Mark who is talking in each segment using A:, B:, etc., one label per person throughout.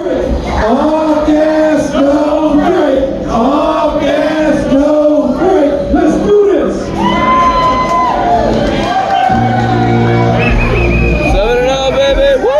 A: All gas, no brake. All gas, no brake. Let's do this.
B: 7-0, baby. Woo!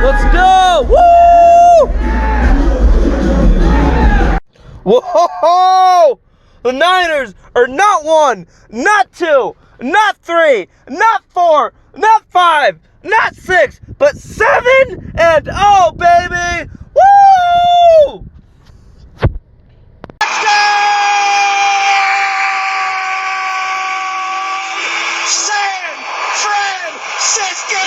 B: Let's go! Woo! Whoa! The Niners are not 1, not 2, not 3, not 4, not 5, not 6, but 7-0, baby! Woo! Let's go! San Francisco!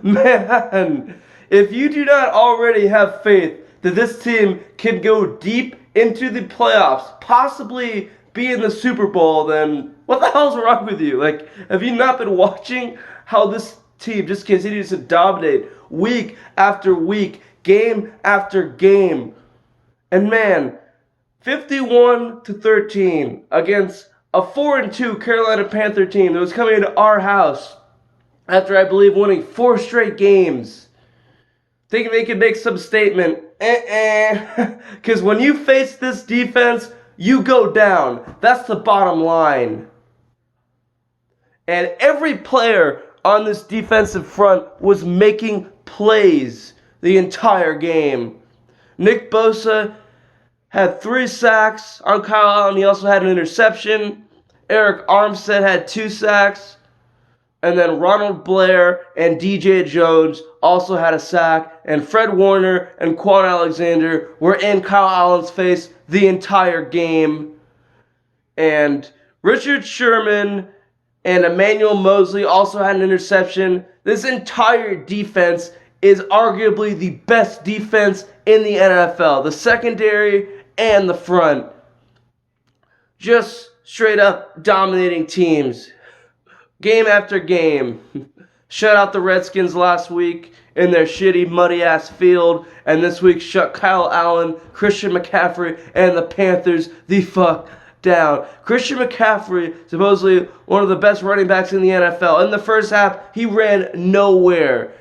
B: Man, if you do not already have faith that this team can go deep into the playoffs, possibly be in the Super Bowl, then what the hell's wrong with you? Like, have you not been watching how this team just continues to dominate week after week, game after game? And man, 51-13 against a 4-2 Carolina Panther team that was coming into our house after, I believe, winning 4 straight games. Thinking they could make some statement. Because when you face this defense, you go down. That's the bottom line. And every player on this defensive front was making plays the entire game. Nick Bosa had 3 sacks on Kyle Allen. He also had an interception. Eric Armstead had 2 sacks. And then Ronald Blair and DJ Jones also had a sack. And Fred Warner and Quan Alexander were in Kyle Allen's face the entire game. And Richard Sherman and Emmanuel Mosley also had an interception. This entire defense is arguably the best defense in the NFL. The secondary and the front. Just straight up dominating teams. Game after game. Shut out the Redskins last week in their shitty, muddy-ass field. And this week shut Kyle Allen, Christian McCaffrey, and the Panthers the fuck down. Christian McCaffrey, supposedly one of the best running backs in the NFL. In the first half, he ran nowhere.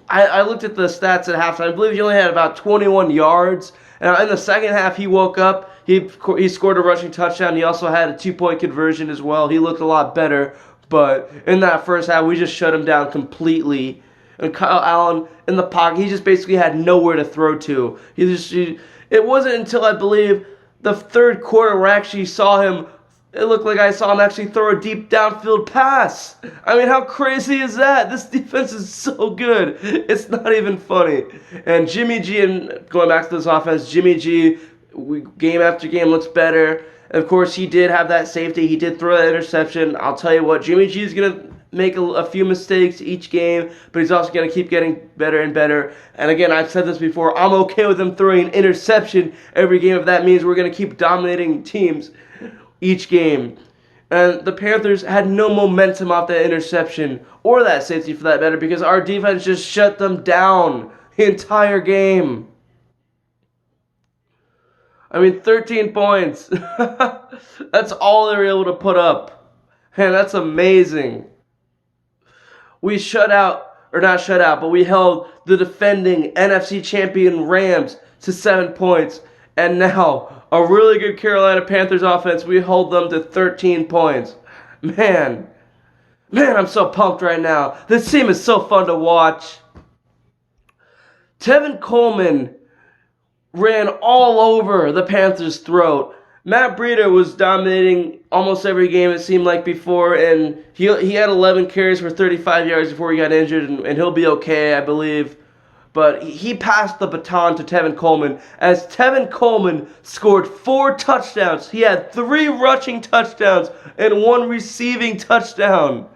B: I looked at the stats at halftime. I believe he only had about 21 yards. And in the second half, he woke up. He scored a rushing touchdown. He also had a 2-point conversion as well. He looked a lot better. But in that first half, we just shut him down completely. And Kyle Allen in the pocket, he just basically had nowhere to throw to. It wasn't until, I believe, the third quarter where I actually saw him. It looked like I saw him actually throw a deep downfield pass. I mean, how crazy is that? This defense is so good. It's not even funny. And Jimmy G, and going back to this offense, Jimmy G, game after game looks better. Of course, he did have that safety. He did throw that interception. I'll tell you what, Jimmy G is going to make a few mistakes each game, but he's also going to keep getting better and better. And again, I've said this before, I'm okay with him throwing an interception every game if that means we're going to keep dominating teams each game. And the Panthers had no momentum off that interception, or that safety for that matter, because our defense just shut them down the entire game. I mean, 13 points. That's all they were able to put up. Man, that's amazing. We but we held the defending NFC champion Rams to 7 points. And now, a really good Carolina Panthers offense, we hold them to 13 points. Man, I'm so pumped right now. This team is so fun to watch. Tevin Coleman ran all over the Panthers' throat. Matt Breida was dominating almost every game, it seemed like, before, and he had 11 carries for 35 yards before he got injured, and he'll be okay, I believe. But he passed the baton to Tevin Coleman as Tevin Coleman scored 4 touchdowns. He had 3 rushing touchdowns and 1 receiving touchdown.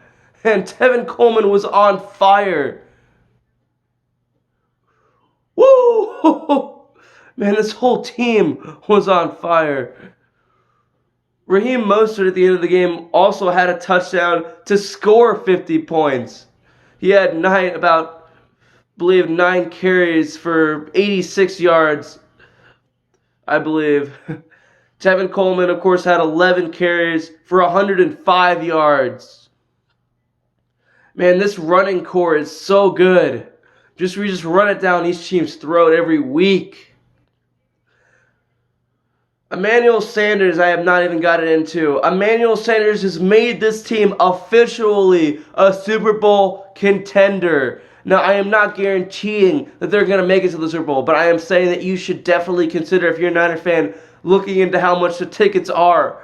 B: And Tevin Coleman was on fire. Woo! Man, this whole team was on fire. Raheem Mostert at the end of the game also had a touchdown to score 50 points. He had 9 carries for 86 yards, I believe. Tevin Coleman, of course, had 11 carries for 105 yards. Man, this running core is so good. We just run it down each team's throat every week. Emmanuel Sanders, I have not even gotten into. Emmanuel Sanders has made this team officially a Super Bowl contender. Now, I am not guaranteeing that they're going to make it to the Super Bowl, but I am saying that you should definitely consider, if you're a Niner fan, looking into how much the tickets are,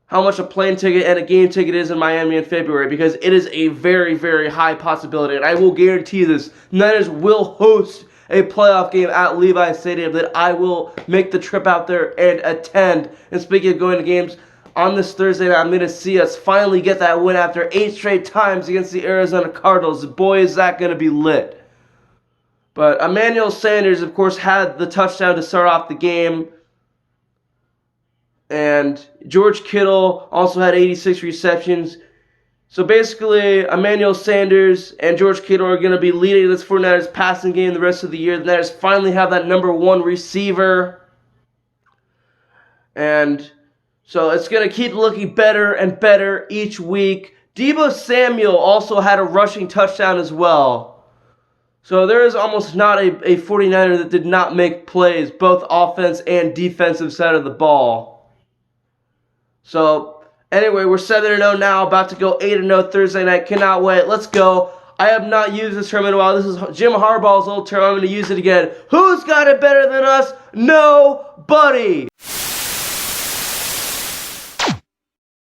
B: how much a plane ticket and a game ticket is in Miami in February, because it is a very, very high possibility, and I will guarantee this. Niners will host a playoff game at Levi Stadium that I will make the trip out there and attend. And speaking of going to games, on this Thursday night, I'm going to see us finally get that win after 8 straight times against the Arizona Cardinals. Boy, is that going to be lit. But Emmanuel Sanders, of course, had the touchdown to start off the game. And George Kittle also had 86 receptions. So basically, Emmanuel Sanders and George Kittle are going to be leading this 49ers passing game the rest of the year. The Niners finally have that number 1 receiver. And so it's going to keep looking better and better each week. Deebo Samuel also had a rushing touchdown as well. So there is almost not a 49er that did not make plays, both offense and defensive side of the ball. So anyway, we're 7-0 now, about to go 8-0 Thursday night. Cannot wait. Let's go. I have not used this term in a while. This is Jim Harbaugh's old term. I'm going to use it again. Who's got it better than us? Nobody.